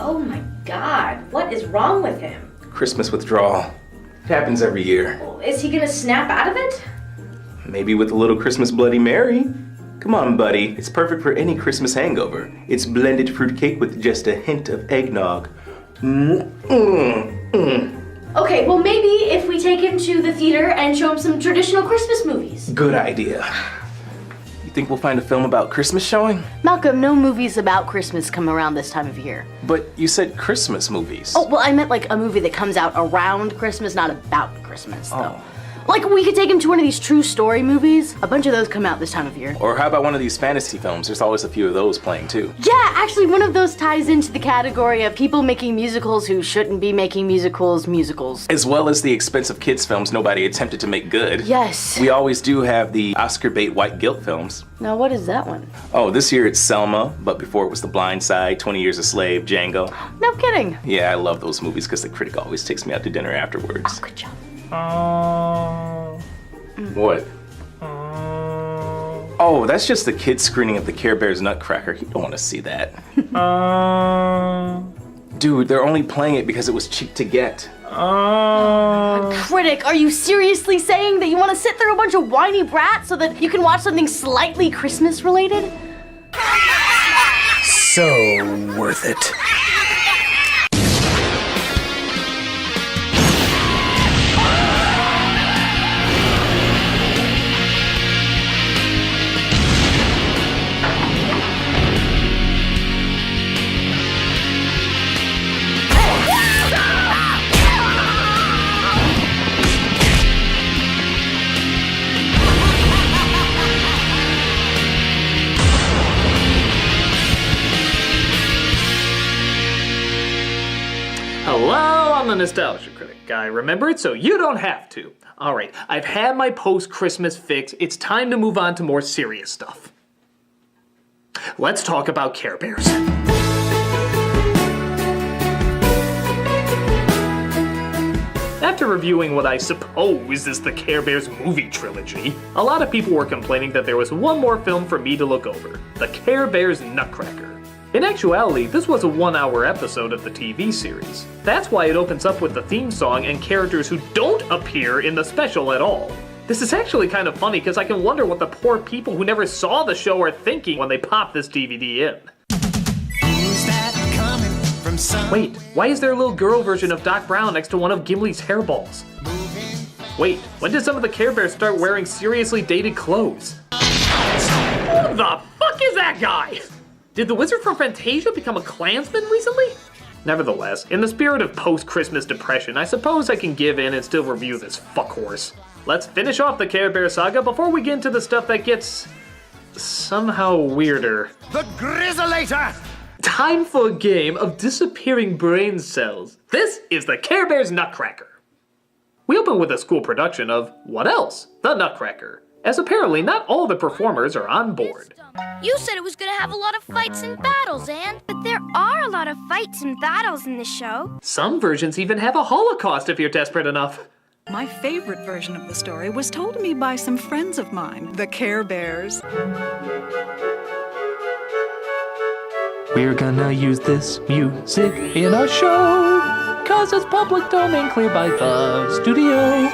Oh my God, what is wrong with him? Christmas withdrawal. It happens every year. Well, is he gonna snap out of it? Maybe with a little Christmas Bloody Mary. Come on, buddy. It's perfect for any Christmas hangover. It's blended fruit cake with just a hint of eggnog. Okay, well maybe if we take him to the theater and show him some traditional Christmas movies. Good idea. You think we'll find a film about Christmas showing? Malcolm, no movies about Christmas come around this time of year. But you said Christmas movies. Oh, well, I meant like a movie that comes out around Christmas, not about Christmas, though. Oh. Like, we could take him to one of these true story movies. A bunch of those come out this time of year. Or how about one of these fantasy films? There's always a few of those playing too. Yeah, actually, one of those ties into the category of people making musicals who shouldn't be making musicals. As well as the expensive kids films nobody attempted to make good. Yes. We always do have the Oscar bait white guilt films. Now, what is that one? Oh, this year it's Selma, but before it was The Blind Side, 20 Years a Slave, Django. No kidding. Yeah, I love those movies because the critic always takes me out to dinner afterwards. Oh, good job. What? Oh, that's just the kids screening of the Care Bears Nutcracker. You don't want to see that. Dude, they're only playing it because it was cheap to get. Critic, are you seriously saying that you want to sit through a bunch of whiny brats so that you can watch something slightly Christmas related? So worth it. Hello, I'm the Nostalgia Critic. I remember it so you don't have to. Alright, I've had my post-Christmas fix. It's time to move on to more serious stuff. Let's talk about Care Bears. After reviewing what I suppose is the Care Bears movie trilogy, a lot of people were complaining that there was one more film for me to look over, the Care Bears Nutcracker. In actuality, this was a 1-hour episode of the TV series. That's why it opens up with the theme song and characters who don't appear in the special at all. This is actually kind of funny because I can wonder what the poor people who never saw the show are thinking when they pop this DVD in. Who's that coming from Wait, why is there a little girl version of Doc Brown next to one of Gimli's hairballs? Wait, when did some of the Care Bears start wearing seriously dated clothes? Who the fuck is that guy? Did the wizard from Fantasia become a Klansman recently? Nevertheless, in the spirit of post-Christmas depression, I suppose I can give in and still review this fuckhorse. Let's finish off the Care Bear saga before we get into the stuff that gets somehow weirder. The Grizzlator! Time for a game of disappearing brain cells. This is the Care Bears Nutcracker. We open with a school production of what else? The Nutcracker, as apparently not all the performers are on board. You said it was gonna have a lot of fights and battles, Anne. But there are a lot of fights and battles in the show. Some versions even have a Holocaust if you're desperate enough. My favorite version of the story was told to me by some friends of mine, the Care Bears. We're gonna use this music in our show, 'cause it's public domain cleared by the studio.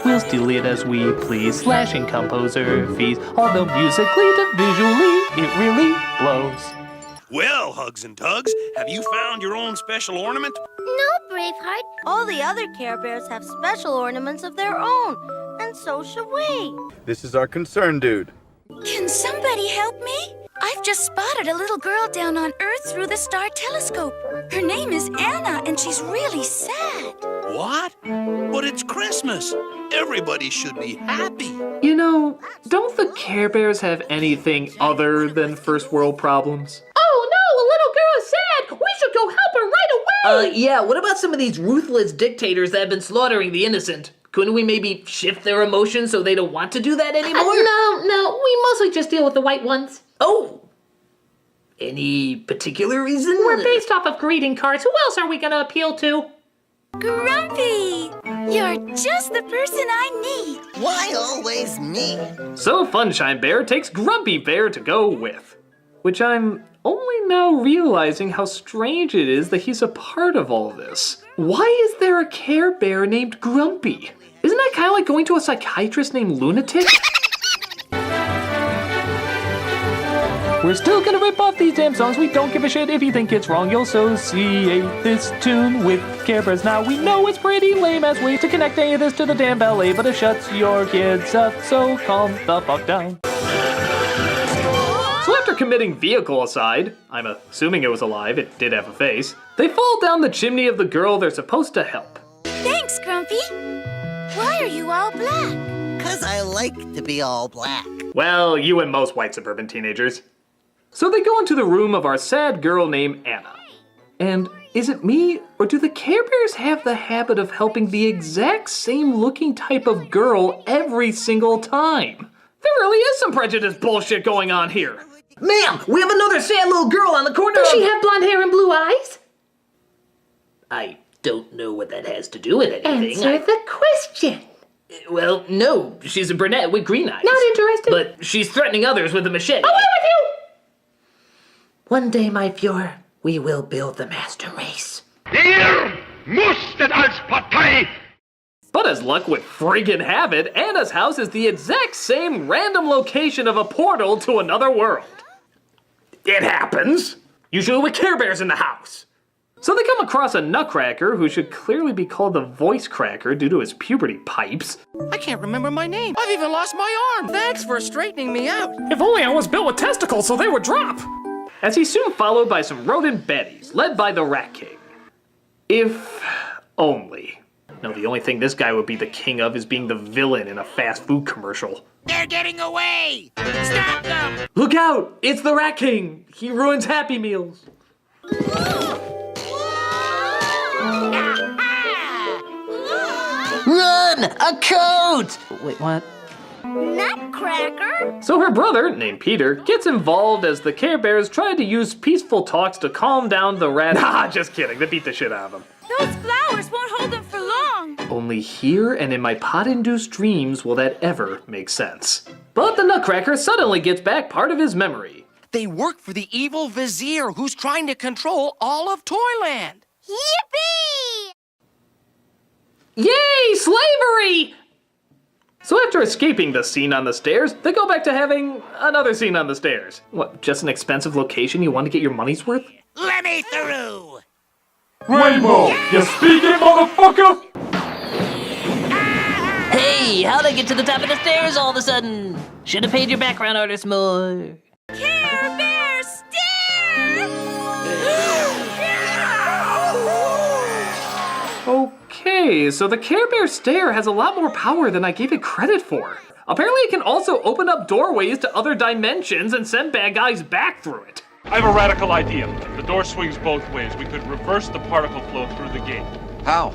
We'll steal it as we please, slashing composer fees. Although musically to visually, it really blows. Well, Hugs and Tugs, have you found your own special ornament? No, Braveheart. All the other Care Bears have special ornaments of their own, and so should we. This is our concern, dude. Can somebody help me? I've just spotted a little girl down on Earth through the star telescope. Her name is Anna, and she's really sad. What? But it's Christmas. Everybody should be happy. You know, don't the Care Bears have anything other than first world problems? Oh no, a little girl is sad! We should go help her right away! Yeah, what about some of these ruthless dictators that have been slaughtering the innocent? Couldn't we maybe shift their emotions so they don't want to do that anymore? No, we mostly just deal with the white ones. Oh! Any particular reason? We're based off of greeting cards. Who else are we gonna appeal to? Grumpy! You're just the person I need. Why always me? So Funshine Bear takes Grumpy Bear to go with. Which I'm only now realizing how strange it is that he's a part of all this. Why is there a Care Bear named Grumpy? Isn't that kind of like going to a psychiatrist named Lunatic? We're still gonna rip off these damn songs. We don't give a shit if you think it's wrong. You'll associate this tune with Care Bears. Now we know it's pretty lame as way to connect any of this to the damn ballet, but it shuts your kids up, so calm the fuck down. So after committing vehicle aside, I'm assuming it was alive, it did have a face, they fall down the chimney of the girl they're supposed to help. Thanks, Grumpy. Why are you all black? 'Cause I like to be all black. Well, you and most white suburban teenagers. So they go into the room of our sad girl named Anna. And is it me, or do the Care Bears have the habit of helping the exact same looking type of girl every single time? There really is some prejudice bullshit going on here. Ma'am, we have another sad little girl on the corner Does of... she have blonde hair and blue eyes? I don't know what that has to do with anything. Answer the question. Well, no, she's a brunette with green eyes. Not interested. But she's threatening others with a machete. Away with you! One day, my Fuhrer, we will build the master race. Ihr musstet als Partei. But as luck would friggin' have it, Anna's house is the exact same random location of a portal to another world. It happens. Usually with Care Bears in the house. So they come across a Nutcracker who should clearly be called the Voice Cracker due to his puberty pipes. I can't remember my name. I've even lost my arm. Thanks for straightening me out. If only I was built with testicles so they would drop! As he's soon followed by some rodent baddies, led by the Rat King. If only. No, the only thing this guy would be the king of is being the villain in a fast food commercial. They're getting away. Stop them. Look out! It's the Rat King! He ruins Happy Meals. Run! A coat! Wait, what? Nutcracker? So her brother, named Peter, gets involved as the Care Bears try to use peaceful talks to calm down the rat. Nah, just kidding. They beat the shit out of him. Those flowers won't hold them for long. Only here and in my pot-induced dreams will that ever make sense. But the Nutcracker suddenly gets back part of his memory. They work for the evil vizier who's trying to control all of Toyland. Yippee! Yay, slavery! So after escaping the scene on the stairs, they go back to having another scene on the stairs. What, just an expensive location you want to get your money's worth? Let me through. Rainbow, you speaking, motherfucker? Hey, how'd I get to the top of the stairs all of a sudden? Should have paid your background artist more. Care Bear stare! Okay, so the Care Bear stare has a lot more power than I gave it credit for. Apparently it can also open up doorways to other dimensions and send bad guys back through it. I have a radical idea. The door swings both ways. We could reverse the particle flow through the gate. How?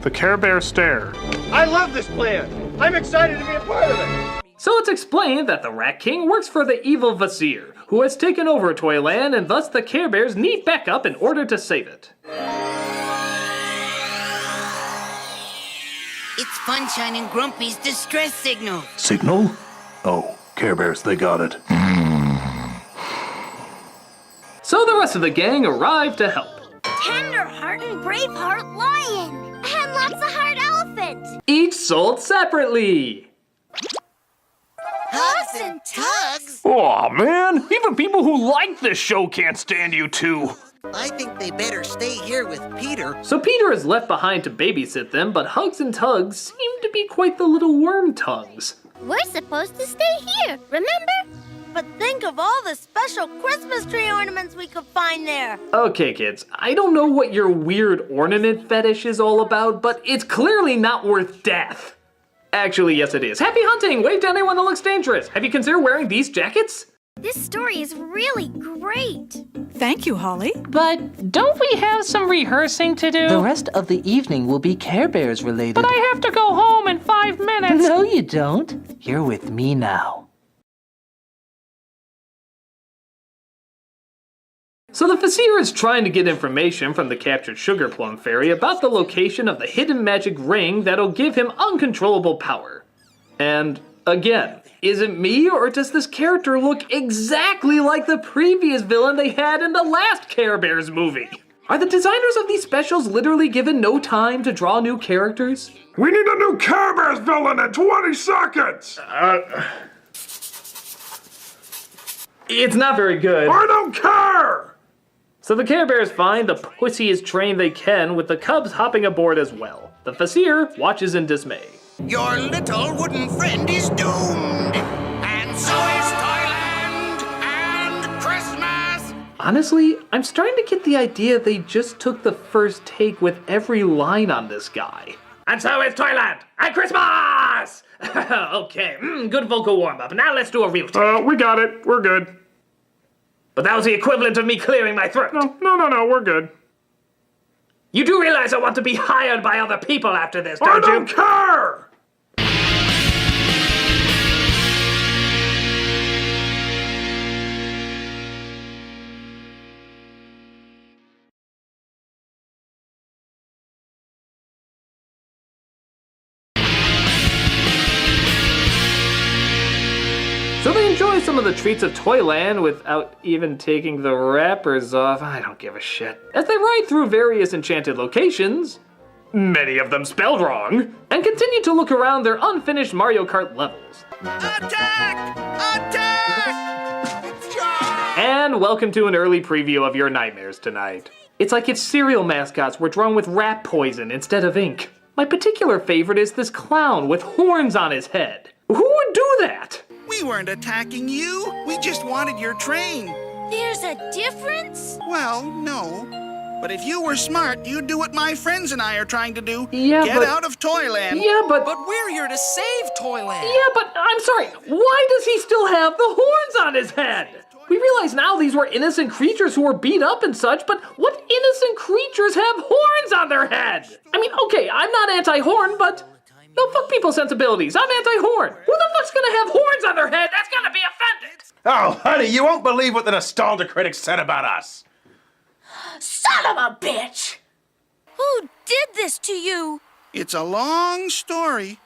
The Care Bear stare. I love this plan. I'm excited to be a part of it. So it's explained that the Rat King works for the evil Vizier, who has taken over Toyland, and thus the Care Bears need backup in order to save it. It's Funshine and Grumpy's distress signal. Signal? Oh, Care Bears, they got it. So the rest of the gang arrive to help. Tenderheart and Braveheart lion. And lots of heart elephant. Each sold separately. Hugs and tugs? Aw, man, even people who like this show can't stand you two. I think they better stay here with Peter. So Peter is left behind to babysit them, but Hugs and Tugs seem to be quite the little worm tongues. We're supposed to stay here, remember? But think of all the special Christmas tree ornaments we could find there. Okay, kids, I don't know what your weird ornament fetish is all about, but it's clearly not worth death. Actually, yes it is. Happy hunting! Wave to anyone that looks dangerous. Have you considered wearing these jackets? This story is really great. Thank you, Holly. But don't we have some rehearsing to do? The rest of the evening will be Care Bears related. But I have to go home in 5 minutes. No, you don't. You're with me now. So the Vizier is trying to get information from the captured Sugar Plum Fairy about the location of the hidden magic ring that'll give him uncontrollable power. And Again, is it me, or does this character look exactly like the previous villain they had in the last Care Bears movie? Are the designers of these specials literally given no time to draw new characters? We need a new Care Bears villain in 20 seconds! It's not very good. I don't care! So the Care Bears find the pussiest train they can, with the Cubs hopping aboard as well. The Vizier watches in dismay. Your little wooden friend is doomed. And so is Toyland and Christmas. Honestly, I'm starting to get the idea they just took the first take with every line on this guy. And so is Toyland and Christmas! Okay, good vocal warm-up. Now let's do a real take. We got it. We're good. But that was the equivalent of me clearing my throat. No, we're good. You do realize I want to be hired by other people after this, I don't don't you? care! So they enjoy some of the treats of Toyland without even taking the wrappers off. I don't give a shit. As they ride through various enchanted locations, many of them spelled wrong, and continue to look around their unfinished Mario Kart levels. Attack! Attack! And welcome to an early preview of your nightmares tonight. It's like if cereal mascots were drawn with rat poison instead of ink. My particular favorite is this clown with horns on his head. Who would do that? We weren't attacking you. We just wanted your train. There's a difference? Well, no. But if you were smart, you'd do what my friends and I are trying to do. Yeah, Get out of Toyland. Yeah, but we're here to save Toyland. Yeah, but I'm sorry. Why does he still have the horns on his head? We realize now these were innocent creatures who were beat up and such, but what innocent creatures have horns on their head? I mean, okay, I'm not anti-horn, but no, fuck people's sensibilities. I'm anti-horn. Who the fuck's gonna have horns on their head? That's gonna be offended. Oh, honey, you won't believe what the nostalgia critics said about us. Son of a bitch! Who did this to you? It's a long story.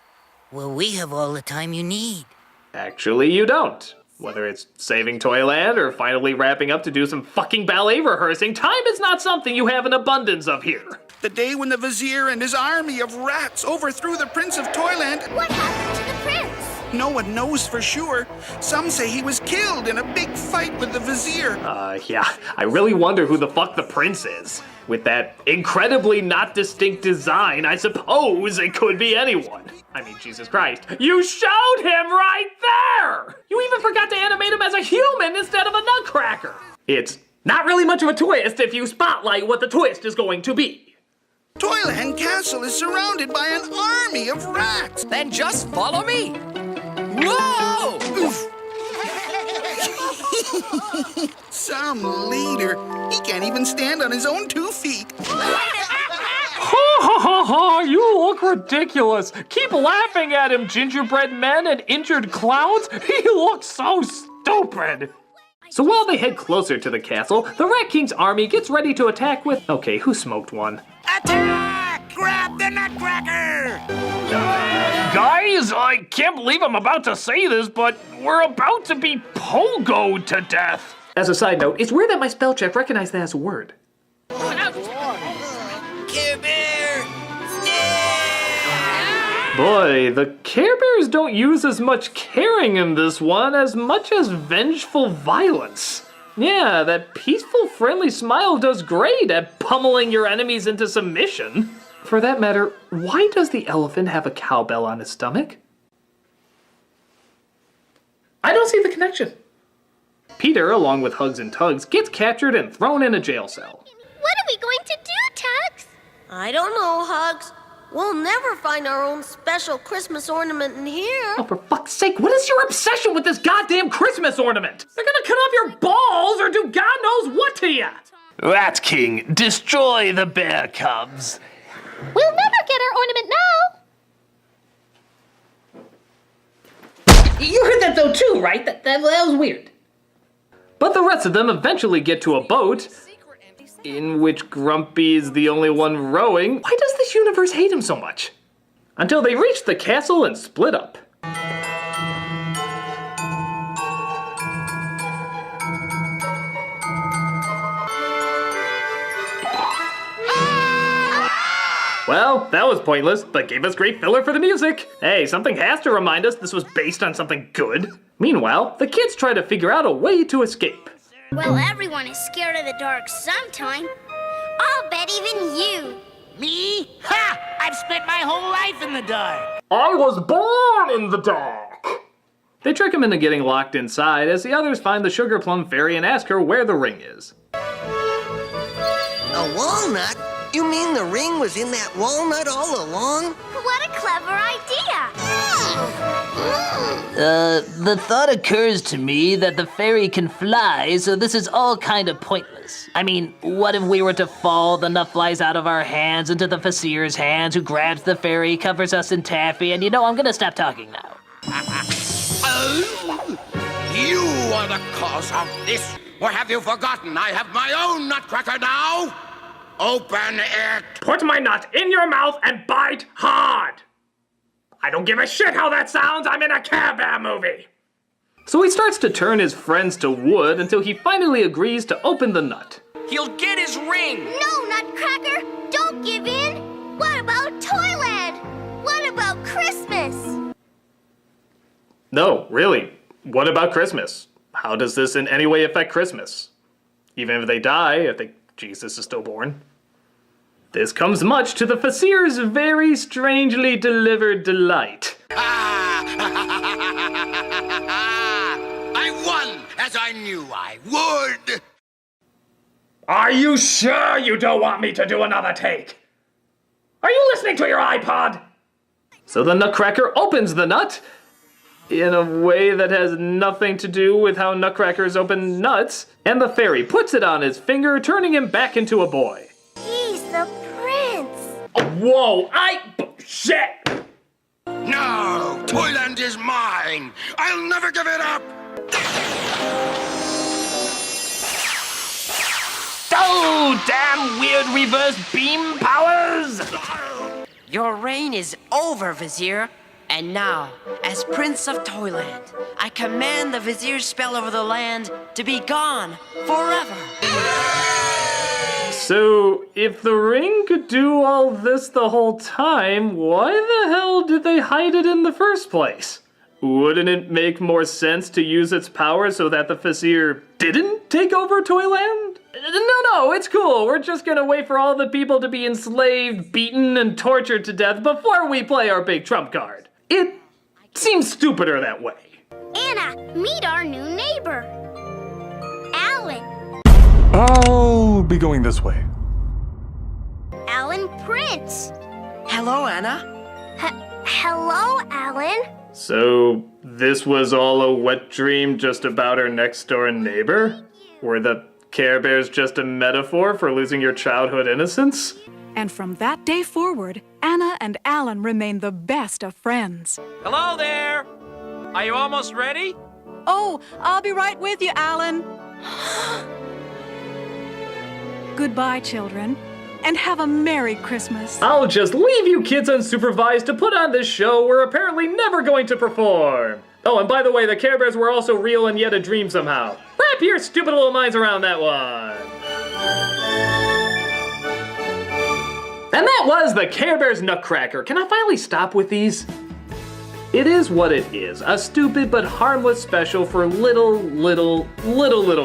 Well, we have all the time you need. Actually, you don't. Whether it's saving Toyland or finally wrapping up to do some fucking ballet rehearsing, time is not something you have an abundance of here. The day when the Vizier and his army of rats overthrew the Prince of Toyland. What happened to the prince? No one knows for sure. Some say he was killed in a big fight with the Vizier. Yeah, I really wonder who the fuck the prince is. With that incredibly not distinct design, I suppose it could be anyone. I mean, Jesus Christ, you showed him right there! You even forgot to animate him as a human instead of a Nutcracker. It's not really much of a twist if you spotlight what the twist is going to be. Toyland Castle is surrounded by an army of rats. Then just follow me. Whoa! Some leader. He can't even stand on his own 2 feet. Ha ha ha ha! You look ridiculous. Keep laughing at him, gingerbread men and injured clowns. He looks so stupid. So while they head closer to the castle, the Rat King's army gets ready to attack with... Okay, who smoked one? Attack! Grab the Nutcracker! Guys, I can't believe I'm about to say this, but we're about to be pogoed to death. As a side note, it's weird that my spell check recognized that as a word. Care Bear! Boy, the Care Bears don't use as much caring in this one as much as vengeful violence. Yeah, that peaceful, friendly smile does great at pummeling your enemies into submission. For that matter, why does the elephant have a cowbell on his stomach? I don't see the connection. Peter, along with Hugs and Tugs, gets captured and thrown in a jail cell. What are we going to do, Tugs? I don't know, Hugs. We'll never find our own special Christmas ornament in here. Oh, for fuck's sake, what is your obsession with this goddamn Christmas ornament? They're gonna cut off your balls or do God knows what to you. Rat King, destroy the bear cubs. We'll never get our ornament now. You heard that though too, right? That was weird. But the rest of them eventually get to a boat, in which Grumpy is the only one rowing. Why does this universe hate him so much? Until they reach the castle and split up. Well, that was pointless, but gave us great filler for the music. Hey, something has to remind us this was based on something good. Meanwhile, the kids try to figure out a way to escape. Well, everyone is scared of the dark sometime. I'll bet even you. Me? Ha! I've spent my whole life in the dark. I was born in the dark. They trick him into getting locked inside as the others find the Sugar Plum Fairy and ask her where the ring is. A walnut? You mean the ring was in that walnut all along? What a clever idea. The thought occurs to me that the fairy can fly, so this is all kind of pointless. I mean, what if we were to fall, the nut flies out of our hands into the Facier's hands, who grabs the fairy, covers us in taffy, and I'm gonna stop talking now. You are the cause of this. Or have you forgotten I have my own Nutcracker now? Open it! Put my nut in your mouth and bite hard! I don't give a shit how that sounds, I'm in a Care Bear movie! So he starts to turn his friends to wood until he finally agrees to open the nut. He'll get his ring! No, Nutcracker! Don't give in! What about Toyland? What about Christmas? No, really, what about Christmas? How does this in any way affect Christmas? Even if they die, I think Jesus is still born. This comes much to the Facier's very strangely delivered delight. I won, as I knew I would. Are you sure you don't want me to do another take? Are you listening to your iPod? So the Nutcracker opens the nut in a way that has nothing to do with how Nutcrackers open nuts, and the fairy puts it on his finger, turning him back into a boy. He's the prince. Oh, whoa, shit! No, Toyland is mine. I'll never give it up. Oh, damn weird reverse beam powers! Your reign is over, Vizier. And now, as Prince of Toyland, I command the Vizier's spell over the land to be gone forever. So, if the ring could do all this the whole time, why the hell did they hide it in the first place? Wouldn't it make more sense to use its power so that the Vizier didn't take over Toyland? No, it's cool. We're just gonna wait for all the people to be enslaved, beaten, and tortured to death before we play our big trump card. It seems stupider that way. Anna, meet our new neighbor, Alan. I'll be going this way. Alan Prince. Hello, Anna. Hello, Alan. So, this was all a wet dream just about our next door neighbor? Were the Care Bears just a metaphor for losing your childhood innocence? And from that day forward, Anna and Alan remained the best of friends. Hello there! Are you almost ready? Oh, I'll be right with you, Alan. Goodbye, children, and have a Merry Christmas. I'll just leave you kids unsupervised to put on this show we're apparently never going to perform. Oh, and by the way, the Care Bears were also real and yet a dream somehow. Wrap your stupid little minds around that one. And that was the Care Bears Nutcracker. Can I finally stop with these? It is what it is, a stupid but harmless special for little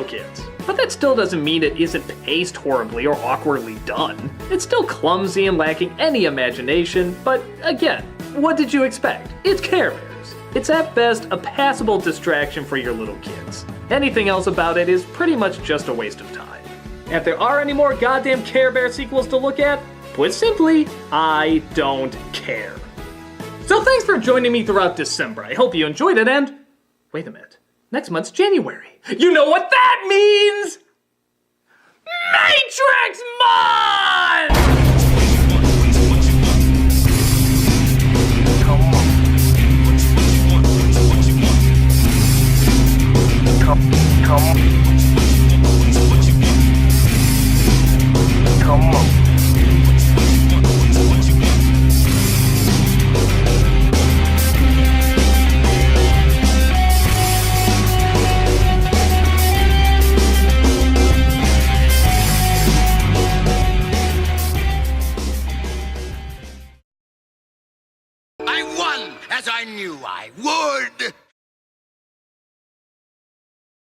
kids. But that still doesn't mean it isn't paced horribly or awkwardly done. It's still clumsy and lacking any imagination, but again, what did you expect? It's Care Bears. It's at best a passable distraction for your little kids. Anything else about it is pretty much just a waste of time. And if there are any more goddamn Care Bear sequels to look at, put simply, I don't care. So thanks for joining me throughout December. I hope you enjoyed it, and wait a minute. Next month's January. You know what that means? Matrix Month! Come on. as I knew I would.